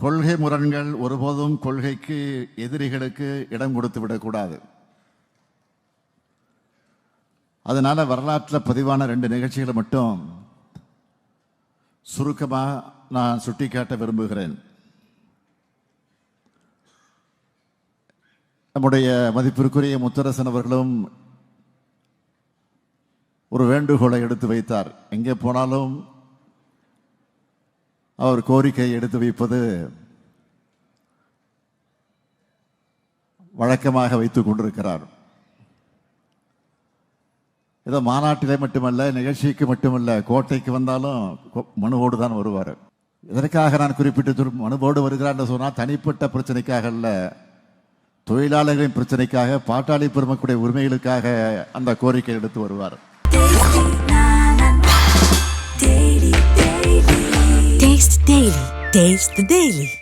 கொள்கை முரண்கள் ஒருபோதும் கொள்கைக்கு எதிரிகளுக்கு இடம் கொடுத்து விடக்கூடாது. அதனால வரலாற்றில் பதிவான 2 நிகழ்ச்சிகளை மட்டும் சுருக்கமாக நான் சுட்டிக்காட்ட விரும்புகிறேன். நம்முடைய மதிப்பிற்குரிய முத்தரசன் அவர்களும் ஒரு வேண்டுகோளை எடுத்து வைத்தார். எங்கே போனாலும் அவர் கோரிக்கை எடுத்து வைப்பது வழக்கமாக வைத்துக் கொண்டிருக்கிறார். ஏதோ மாநாட்டிலே மட்டுமல்ல, நிகழ்ச்சிக்கு மட்டுமல்ல, கோட்டைக்கு வந்தாலும் மனுவோடு தான் வருவார். இதற்காக நான் குறிப்பிட்டு மனுவோடு வருகிறார் சொன்னால் தனிப்பட்ட பிரச்சனைக்காக அல்ல, தொழிலாளர்களின் பிரச்சனைக்காக, பாட்டாளி பெருமக்களுடைய உரிமைகளுக்காக அந்த கோரிக்கை எடுத்து வருவார். Taste the Daily.